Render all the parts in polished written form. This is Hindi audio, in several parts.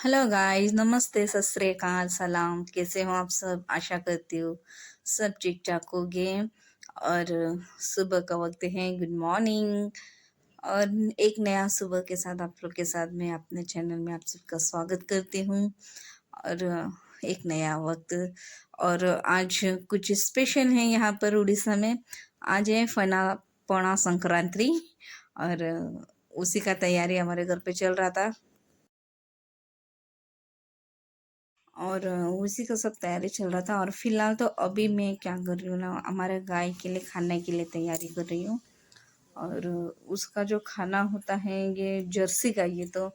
हेलो गाइस, नमस्ते, सत श्री अकाल, सलाम। कैसे हो आप सब? आशा करती हूँ सब ठीक ठाक होंगे। और सुबह का वक्त है, गुड मॉर्निंग। और एक नया सुबह के साथ आप लोग के साथ मैं अपने चैनल में आप सबका स्वागत करती हूँ। और एक नया वक्त। और आज कुछ स्पेशल है यहाँ पर उड़ीसा में। आज है फना पौना संक्रांति। और उसी का तैयारी हमारे घर पे चल रहा था। और उसी का सब तैयारी चल रहा था। और फिलहाल तो अभी मैं क्या कर रही हूँ ना, हमारे गाय के लिए खाने के लिए तैयारी कर रही हूँ। और उसका जो खाना होता है, ये जर्सी का, ये तो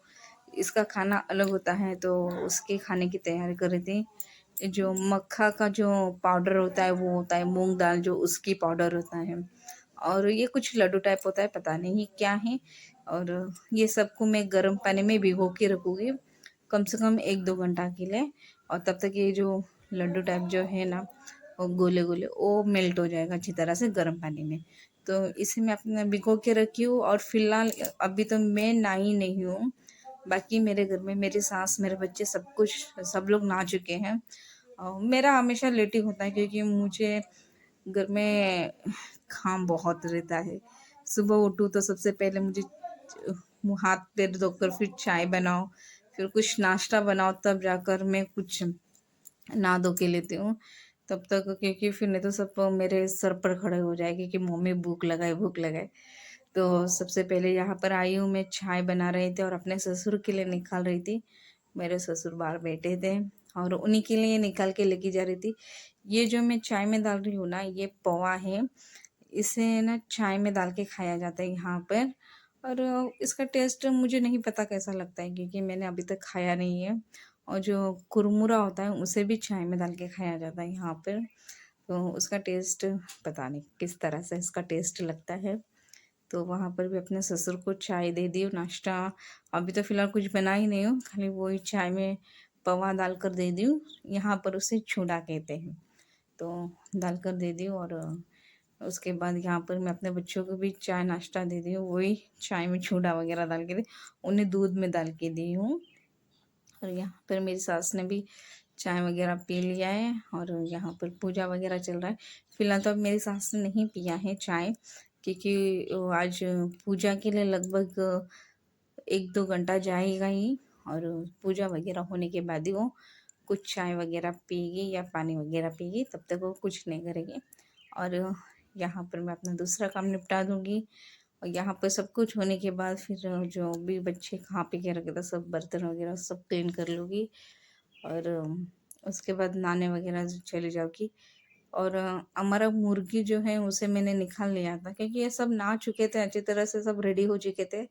इसका खाना अलग होता है, तो उसके खाने की तैयारी कर रही थी। जो मक्खा का जो पाउडर होता है वो होता है मूंग दाल, जो उसकी पाउडर होता है। और ये कुछ लड्डू टाइप होता है, पता नहीं क्या है। और ये सबको मैं गर्म पानी में भिगो के रखूँगी कम से कम 1-2 घंटा के लिए। और तब तक ये जो लड्डू टाइप जो है ना, वो गोले गोले वो मेल्ट हो जाएगा अच्छी तरह से गर्म पानी में। तो इसे मैं अपने भिगो के रखी हूँ। और फिलहाल अभी तो मैं नहाई नहीं हूँ। बाकी मेरे घर में मेरी सास, मेरे बच्चे, सब लोग नहा चुके हैं। मेरा हमेशा लेट ही होता है, क्योंकि मुझे घर में काम बहुत रहता है। सुबह उठूँ तो सबसे पहले मुझे मुँह हाथ पैर धोकर फिर चाय बनाओ, फिर कुछ नाश्ता बनाओ, तब जाकर मैं कुछ नहा धो के लेती हूँ। तब तक, क्योंकि फिर नहीं तो सब मेरे सर पर खड़े हो जाएंगे कि मम्मी भूख लगाए भूख लगाए। तो सबसे पहले यहाँ पर आई हूँ, मैं चाय बना रही थी और अपने ससुर के लिए निकाल रही थी। मेरे ससुर बाहर बैठे थे और उन्हीं के लिए निकाल के लेके जा रही थी। ये जो मैं चाय में डाल रही हूँ ना, ये पोहा है। इसे ना चाय में डाल के खाया जाता है यहाँ पर। और इसका टेस्ट मुझे नहीं पता कैसा लगता है, क्योंकि मैंने अभी तक खाया नहीं है। और जो कुरमुरा होता है उसे भी चाय में डाल के खाया जाता है यहाँ पर। तो उसका टेस्ट पता नहीं किस तरह से इसका टेस्ट लगता है। तो वहाँ पर भी अपने ससुर को चाय दे दी, नाश्ता अभी तो फ़िलहाल कुछ बना ही नहीं हूँ, खाली वही चाय में पवा डाल कर दे दी हूँ। यहाँ पर उसे छूड़ा कहते हैं। तो डाल कर दे दी। और उसके बाद यहाँ पर मैं अपने बच्चों को भी चाय नाश्ता दे दी हूँ, वही चाय में छूड़ा वगैरह डाल के दी, उन्हें दूध में डाल के दी हूँ। और यहाँ पर मेरी सास ने भी चाय वगैरह पी लिया है। और यहाँ पर पूजा वगैरह चल रहा है। फिलहाल तो अब मेरी सास ने नहीं पिया है चाय, क्योंकि वो आज पूजा के लिए लगभग 1-2 घंटा जाएगा ही। और पूजा वगैरह होने के बाद ही वो कुछ चाय वगैरह पिएगी या पानी वगैरह पिएगी, तब तक वो कुछ नहीं करेगी। और यहाँ पर मैं अपना दूसरा काम निपटा दूँगी। और यहाँ पर सब कुछ होने के बाद फिर जो भी बच्चे खा पी के रखे थे, सब बर्तन वगैरह सब क्लीन कर लूँगी। और उसके बाद नहाने वगैरह चली जाऊँगी। और हमारा मुर्गी जो है उसे मैंने निकाल लिया था, क्योंकि ये सब नहा चुके थे, अच्छी तरह से सब रेडी हो चुके थे।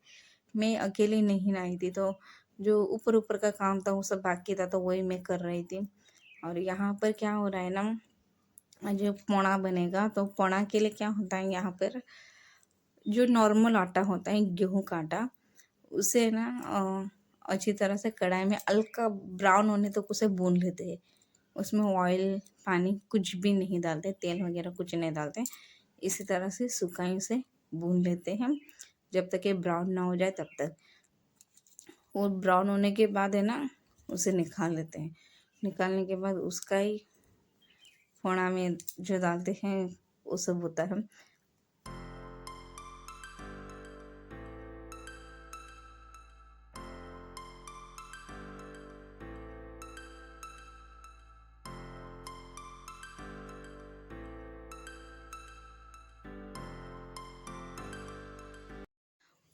मैं अकेली नहीं नहाई थी, तो जो ऊपर ऊपर का काम था वो सब बाकी था, तो वही मैं कर रही थी। और यहाँ पर क्या हो रहा है ना, जो पोना बनेगा, तो पोना के लिए क्या होता है यहाँ पर, जो नॉर्मल आटा होता है गेहूं का आटा, उसे ना अच्छी तरह से कढ़ाई में हल्का ब्राउन होने तक उसे भून लेते हैं। उसमें ऑयल पानी कुछ भी नहीं डालते, तेल वगैरह कुछ नहीं डालते। इसी तरह से सुखाई से भून लेते हैं जब तक ये ब्राउन ना हो जाए तब तक। वो ब्राउन होने के बाद है ना, उसे निकाल लेते हैं। निकालने के बाद उसका ही फोड़ा में जो डालते हैं वो सब होता है।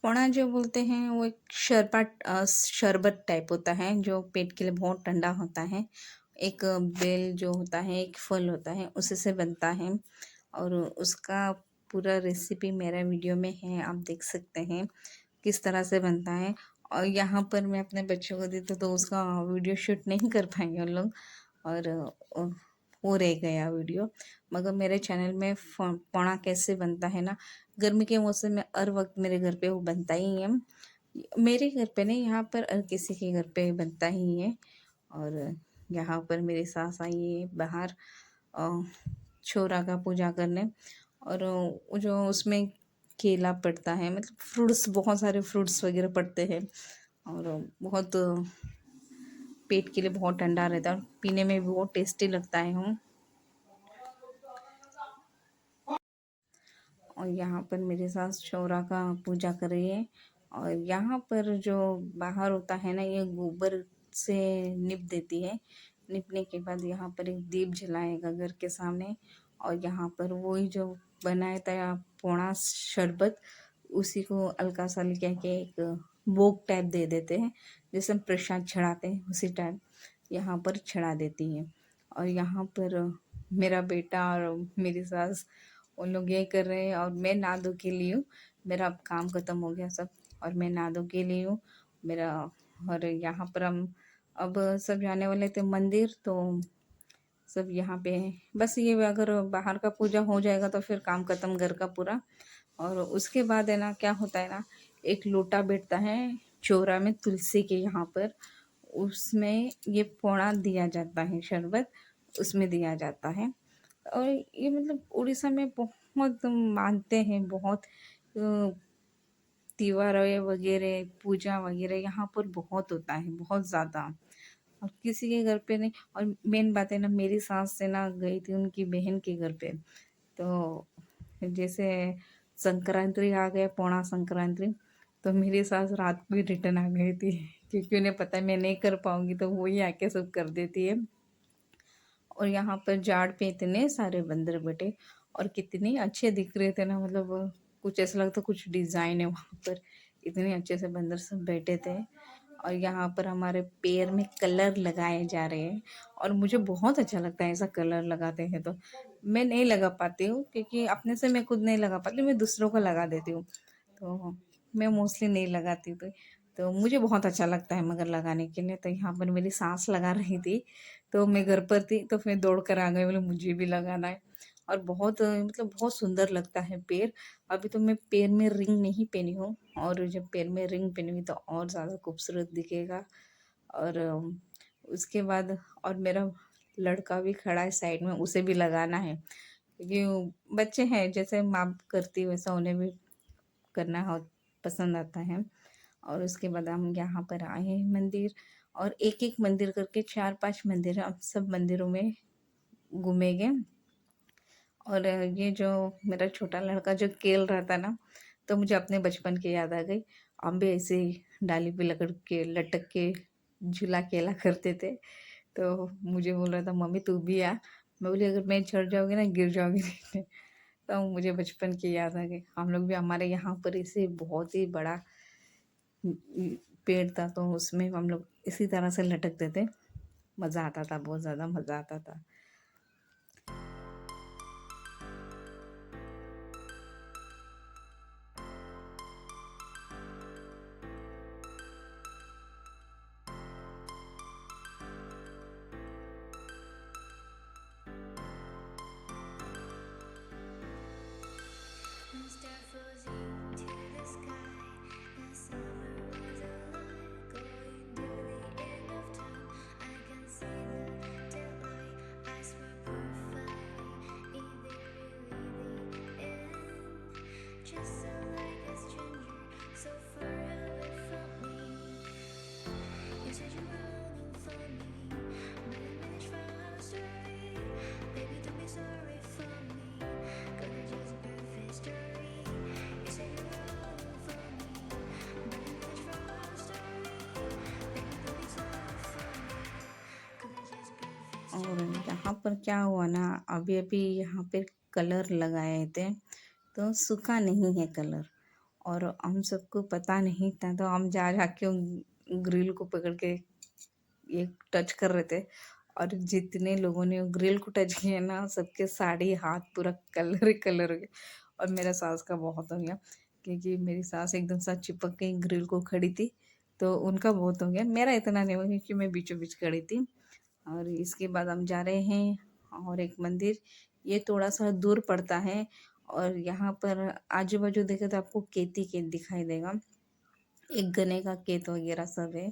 पोना जो बोलते हैं वो एक शरबत टाइप होता है, जो पेट के लिए बहुत ठंडा होता है। एक बेल जो होता है, एक फल होता है, उसी से बनता है। और उसका पूरा रेसिपी मेरा वीडियो में है, आप देख सकते हैं किस तरह से बनता है। और यहाँ पर मैं अपने बच्चों को दी तो उसका वीडियो शूट नहीं कर पाएंगे उन लोग। और वो रह गया वीडियो। मगर मेरे चैनल में पोना कैसे बनता है ना, गर्मी के मौसम में हर वक्त मेरे घर पे वो बनता ही है। मेरे घर पे नहीं, यहाँ पर हर किसी के घर पे बनता ही है। और यहाँ पर मेरी सास आई है बाहर अ, छोरा का पूजा करने। और वो जो उसमें केला पड़ता है, मतलब फ्रूट्स, बहुत सारे फ्रूट्स वगैरह पड़ते हैं। और बहुत पेट के लिए बहुत ठंडा रहता है और पीने में भी बहुत टेस्टी लगता है। हूँ और यहाँ पर मेरे सास चौरा का पूजा कर रही है। और यहाँ पर जो बाहर होता है ना, ये गोबर से निप देती है। निपने के बाद यहाँ पर एक दीप जलाएगा घर के सामने। और यहाँ पर वही जो बनाया था पोणा शरबत, उसी को हल्का सा क्या के एक भोग टाइप दे देते हैं, जैसे हम प्रसाद चढ़ाते हैं उसी टाइप यहाँ पर चढ़ा देती है। और यहाँ पर मेरा बेटा और मेरी सास उन लोग ये कर रहे हैं और मैं नहा धो के लिए हूँ। मेरा अब काम खत्म हो गया सब और मैं नहा धो के लिए हूँ मेरा। और यहाँ पर हम अब सब जाने वाले थे मंदिर, तो सब यहाँ पे है। बस ये अगर बाहर का पूजा हो जाएगा तो फिर काम खत्म घर का पूरा। और उसके बाद है ना क्या होता है ना, एक लोटा बैठता है चौरा में तुलसी के यहाँ पर, उसमें ये पोणा दिया जाता है, शरबत उसमें दिया जाता है। और ये मतलब उड़ीसा में बहुत मानते हैं, बहुत त्योहार वगैरह पूजा वगैरह यहाँ पर बहुत होता है, बहुत ज़्यादा। और किसी के घर पे नहीं। और मेन बात है ना, मेरी सास से ना गई थी उनकी बहन के घर पे, तो जैसे संक्रांति आ गया, पोणा संक्रांति, तो मेरी सास रात को ही रिटर्न आ गई थी क्योंकि उन्हें पता है मैं नहीं कर पाऊंगी, तो वही आके सब कर देती है। और यहाँ पर झाड़ पे इतने सारे बंदर बैठे और कितने अच्छे दिख रहे थे ना, मतलब कुछ ऐसा लगता कुछ डिजाइन है वहाँ पर, इतने अच्छे से बंदर सब बैठे थे। और यहाँ पर हमारे पैर में कलर लगाए जा रहे हैं और मुझे बहुत अच्छा लगता है ऐसा कलर लगाते हैं। तो मैं नहीं लगा पाती हूँ क्योंकि अपने से मैं खुद नहीं लगा पाती, मैं दूसरों को लगा देती हूँ। तो मैं मोस्टली नहीं लगाती। तो मुझे बहुत अच्छा लगता है मगर लगाने के लिए। तो यहाँ पर मेरी सास लगा रही थी, तो मैं घर पर थी तो फिर दौड़ कर आ गई, बोले मुझे भी लगाना है। और बहुत मतलब बहुत सुंदर लगता है पैर। अभी तो मैं पैर में रिंग नहीं पहनी हूँ, और जब पैर में रिंग पहनूंगी तो और ज़्यादा खूबसूरत दिखेगा। और उसके बाद और मेरा लड़का भी खड़ा है साइड में, उसे भी लगाना है क्योंकि बच्चे हैं, जैसे माँ करती वैसा उन्हें भी करना हो पसंद आता है। और उसके बाद हम यहाँ पर आए हैं मंदिर, और एक एक मंदिर करके 4-5 मंदिर है, हम सब मंदिरों में घूमेंगे। और ये जो मेरा छोटा लड़का जो खेल रहा था ना, तो मुझे अपने बचपन की याद आ गई। हम भी ऐसे ही डाली पे लकड़ के लटक के झूला खेला करते थे। तो मुझे बोल रहा था मम्मी तू भी आ। मैं बोली अगर मैं चढ़ जाऊंगी ना गिर जाऊंगी नहीं। तो मुझे बचपन की याद आ गई। हम लोग भी हमारे यहाँ पर इसे बहुत ही बड़ा पेड़ था, तो उसमें हम लोग इसी तरह से लटकते थे। मज़ा आता था, बहुत ज़्यादा मज़ा आता था। और यहाँ पर क्या हुआ ना, अभी अभी यहाँ पे कलर लगाए थे, तो सूखा नहीं है कलर। और हम सबको पता नहीं था, तो हम जा जाके ग्रिल को पकड़ के ये टच कर रहे थे। और जितने लोगों ने ग्रिल को टच किया ना, सबके साड़ी हाथ पूरा कलर ही कलर हो गया। और मेरा सास का बहुत हो गया क्योंकि मेरी सास एकदम साथ चिपक के ग्रिल को खड़ी थी, तो उनका बहुत हो गया। मेरा इतना नहीं हुआ क्योंकि मैं बीचों बीच खड़ी थी। और इसके बाद हम जा रहे हैं और एक मंदिर, ये थोड़ा सा दूर पड़ता है। और यहाँ पर आजू बाजू देखे तो आपको खेती खेत दिखाई देगा, एक गन्ने का खेत वगैरह सब है।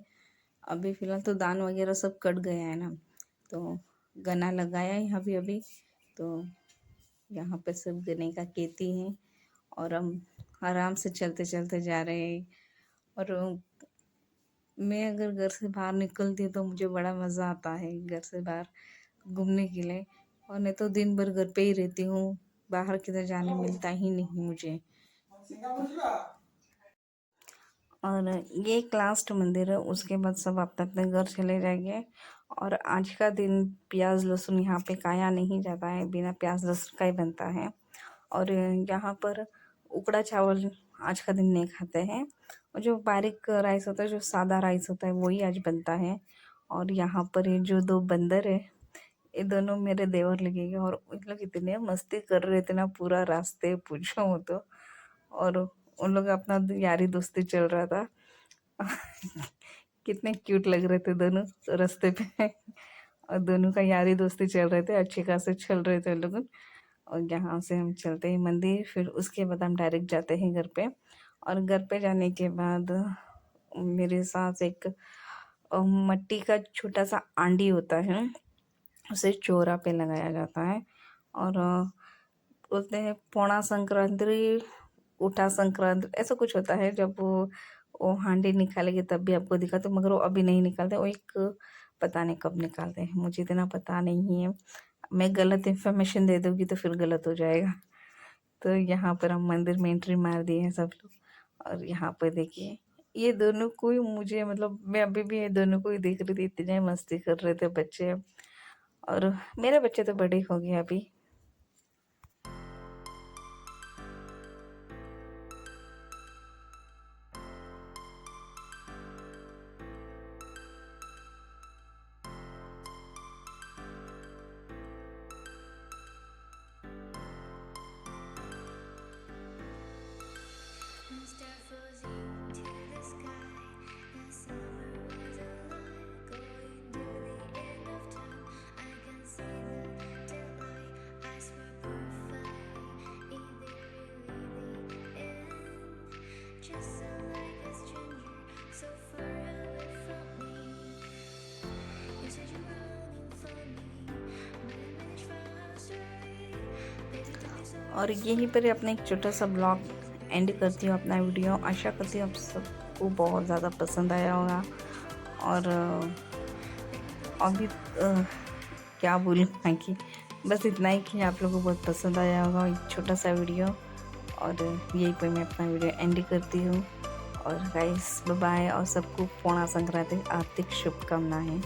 अभी फिलहाल तो धान वगैरह सब कट गया है ना, तो गन्ना लगाया है अभी अभी। तो यहाँ पे सब गन्ने का खेती है और हम आराम से चलते चलते जा रहे हैं। और मैं अगर घर से बाहर निकलती हूँ तो मुझे बड़ा मज़ा आता है घर से बाहर घूमने के लिए, और नहीं तो दिन भर घर पे ही रहती हूँ, बाहर किधर जाने मिलता ही नहीं मुझे। और ये एक लास्ट मंदिर है, उसके बाद सब अपने अपने घर चले जाएंगे। और आज का दिन प्याज लहसुन यहाँ पे खाया नहीं जाता है, बिना प्याज लहसुन का ही बनता है। और यहाँ पर उकड़ा चावल आज का दिन नहीं खाते हैं, और जो बारीक राइस होता है, जो सादा राइस होता है, वही आज बनता है। और यहाँ पर ये जो दो बंदर है, ये दोनों मेरे देवर लगेंगे, और उन लोग इतने मस्ती कर रहे थे ना पूरा रास्ते, पूछो मत तो। और उन लोग अपना यारी दोस्ती चल रहा था। कितने क्यूट लग रहे थे दोनों रास्ते पे। और दोनों का यारी दोस्ती चल रहे थे, अच्छे खासे चल रहे थे लोग। और यहाँ से हम चलते हैं मंदिर, फिर उसके बाद हम डायरेक्ट जाते हैं घर पे। और घर पे जाने के बाद मेरे साथ एक मट्टी का छोटा सा आंडी होता है, उसे चोरा पे लगाया जाता है। और बोलते हैं पौना संक्रांति, उठा संक्रांति, ऐसा कुछ होता है। जब वो हांडी निकालेंगे तब भी आपको दिखा, तो मगर वो अभी नहीं निकालते, वो एक पता नहीं कब निकालते हैं, मुझे इतना पता नहीं है। मैं गलत इन्फॉर्मेशन दे दूँगी तो फिर गलत हो जाएगा। तो यहाँ पर हम मंदिर में एंट्री मार दिए हैं सब लोग। और यहाँ पर देखिए ये दोनों को ही मुझे, मतलब मैं अभी भी ये दोनों को ही देख रही थी, इतने मस्ती कर रहे थे बच्चे। और मेरे बच्चे तो बड़े हो गए अभी। और यहीं पर अपना एक छोटा सा ब्लॉग एंड करती हूँ अपना वीडियो। आशा करती हूँ आप सबको बहुत ज़्यादा पसंद आया होगा। और अभी क्या बोलूँ मैं कि बस इतना ही कि आप लोगों को बहुत पसंद आया होगा एक छोटा सा वीडियो। और यहीं पर मैं अपना वीडियो एंड करती हूँ। और गाइस बाय बाय, और सबको पौना संक्रांति आर्थिक शुभकामनाएं।